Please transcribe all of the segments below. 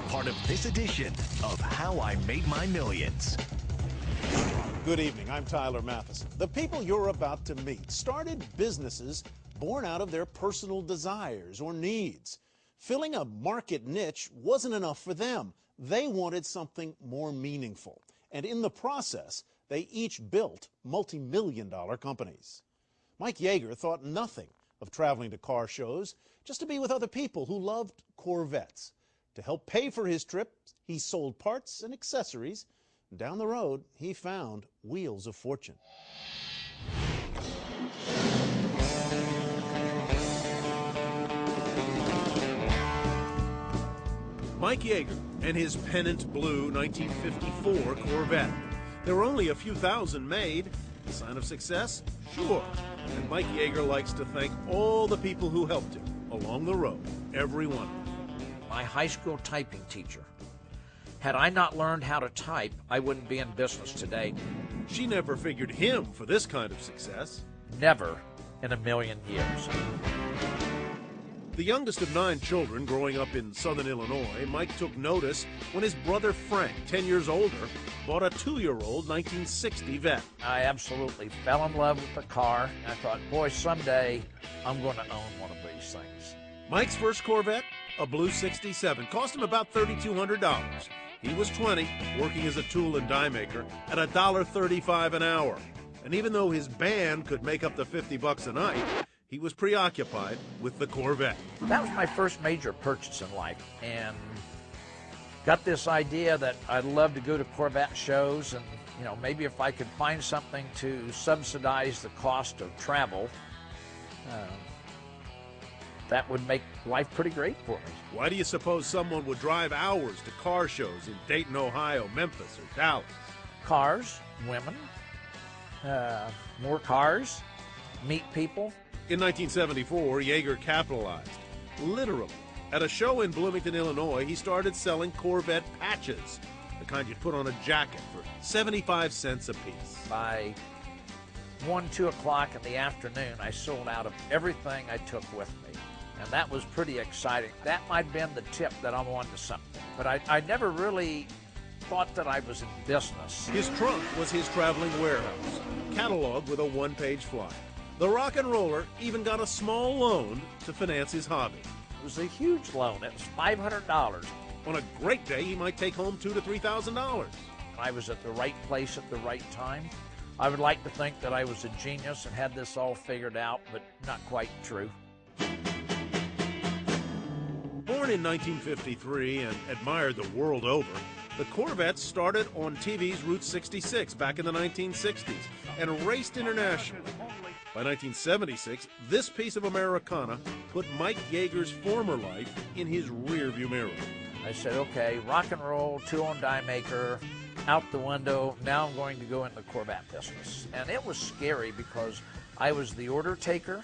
part of this edition of How I Made My Millions. Good evening, I'm Tyler Matheson. The people you're about to meet started businesses born out of their personal desires or needs. Filling a market niche wasn't enough for them. They wanted something more meaningful. And in the process, they each built multi-million-dollar companies. Mike Yager thought nothing of traveling to car shows just to be with other people who loved Corvettes. To help pay for his trip, he sold parts and accessories. Down the road, he found wheels of fortune. Mike Yager and his pennant blue 1954 Corvette. There were only a few thousand made. A sign of success? Sure. And Mike Yager likes to thank all the people who helped him along the road, every one. My high school typing teacher. Had I not learned how to type, I wouldn't be in business today. She never figured him for this kind of success. Never in a million years. The youngest of 9 children growing up in southern Illinois, Mike took notice when his brother Frank, 10 years older, bought a 2-year-old 1960 Vette. I absolutely fell in love with the car. I thought, boy, someday I'm going to own one of these things. Mike's first Corvette, a blue 67, cost him about $3,200. He was 20, working as a tool and die maker at $1.35 an hour. And even though his band could make up the $50 a night, he was preoccupied with the Corvette. That was my first major purchase in life, and got this idea that I'd love to go to Corvette shows, and maybe if I could find something to subsidize the cost of travel, that would make life pretty great for me. Why do you suppose someone would drive hours to car shows in Dayton, Ohio, Memphis, or Dallas? Cars, women, more cars, meet people. In 1974, Yager capitalized, literally. At a show in Bloomington, Illinois, he started selling Corvette patches, the kind you'd put on a jacket for 75 cents a piece. By 1, 2 o'clock in the afternoon, I sold out of everything I took with me. And that was pretty exciting. That might have been the tip that I'm on to something. But I never really thought that I was in business. His trunk was his traveling warehouse, cataloged with a 1-page flyer. The rock and roller even got a small loan to finance his hobby. It was a huge loan. It was $500. On a great day, he might take home $2,000 to $3,000. I was at the right place at the right time. I would like to think that I was a genius and had this all figured out, but not quite true. Born in 1953 and admired the world over, the Corvette started on TV's Route 66 back in the 1960s and raced internationally. By 1976, this piece of Americana put Mike Yager's former life in his rearview mirror. I said, okay, rock and roll, tool and die maker, out the window. Now I'm going to go in the Corvette business. And it was scary because I was the order taker,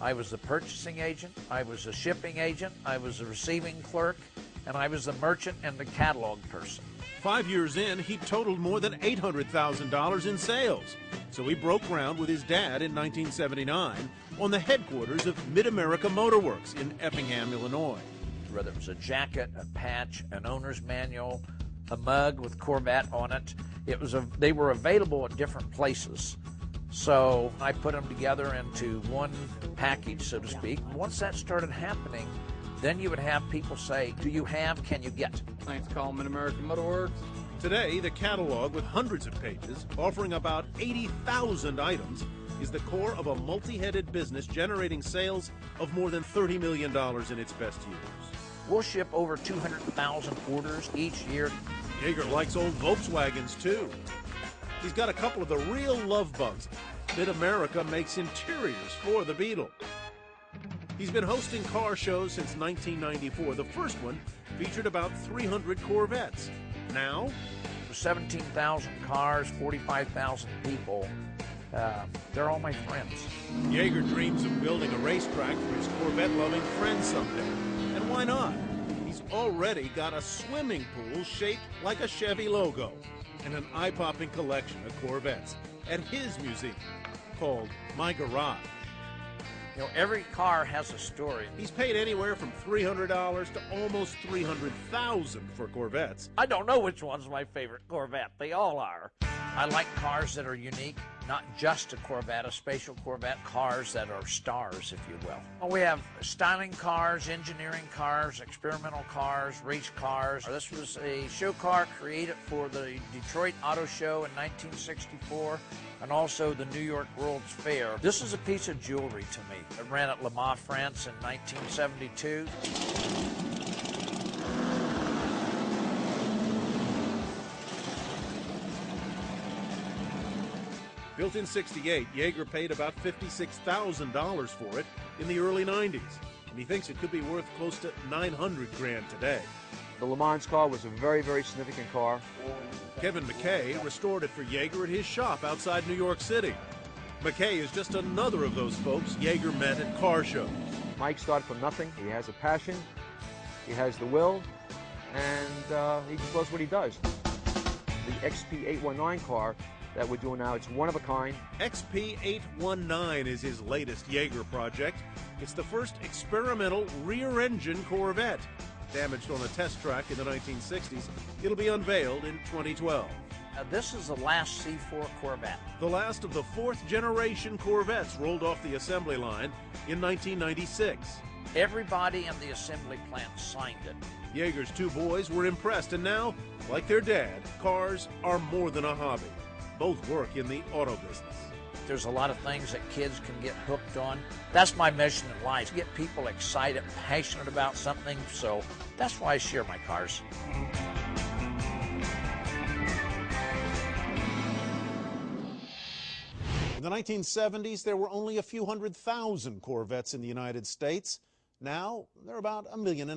I was the purchasing agent, I was a shipping agent, I was a receiving clerk, and I was the merchant and the catalog person. 5 years in, he totaled more than $800,000 in sales. So he broke ground with his dad in 1979 on the headquarters of Mid America Motorworks in Effingham, Illinois. Whether it was a jacket, a patch, an owner's manual, a mug with Corvette on it, they were available at different places. So I put them together into one package, so to speak. Once that started happening, then you would have people say, do you have, can you get? Thanks, call Mid America Motorworks. Today, the catalog with hundreds of pages, offering about 80,000 items, is the core of a multi-headed business generating sales of more than $30 million in its best years. We'll ship over 200,000 orders each year. Yager likes old Volkswagens, too. He's got a couple of the real love bugs. Mid America makes interiors for the Beetle. He's been hosting car shows since 1994. The first one featured about 300 Corvettes. Now, 17,000 cars, 45,000 people. They're all my friends. Yager dreams of building a racetrack for his Corvette-loving friends someday. And why not? He's already got a swimming pool shaped like a Chevy logo and an eye-popping collection of Corvettes at his museum called My Garage. You know, every car has a story. He's paid anywhere from $300 to almost $300,000 for Corvettes. I don't know which one's my favorite Corvette. They all are. I like cars that are unique, not just a Corvette, a spatial Corvette, cars that are stars, if you will. We have styling cars, engineering cars, experimental cars, race cars. This was a show car created for the Detroit Auto Show in 1964 and also the New York World's Fair. This is a piece of jewelry to me. It ran at Le Mans, France in 1972. Built in '68, Yager paid about $56,000 for it in the early '90s, and he thinks it could be worth close to $900,000 today. The Le Mans car was a very, very significant car. Kevin McKay restored it for Yager at his shop outside New York City. McKay is just another of those folks Yager met at car shows. Mike started from nothing. He has a passion, he has the will, and he just loves what he does. The XP819 car that we're doing now, it's one of a kind. XP819 is his latest Yager project. It's the first experimental rear-engine Corvette. Damaged on a test track in the 1960s, it'll be unveiled in 2012. This is the last C4 Corvette. The last of the fourth-generation Corvettes rolled off the assembly line in 1996. Everybody in the assembly plant signed it. Yager's two boys were impressed, and now, like their dad, cars are more than a hobby. Both work in the auto business. There's a lot of things that kids can get hooked on. That's my mission in life, to get people excited, passionate about something, so that's why I share my cars. In the 1970s, there were only a few 100,000 Corvettes in the United States. Now, there are about 1.5 million.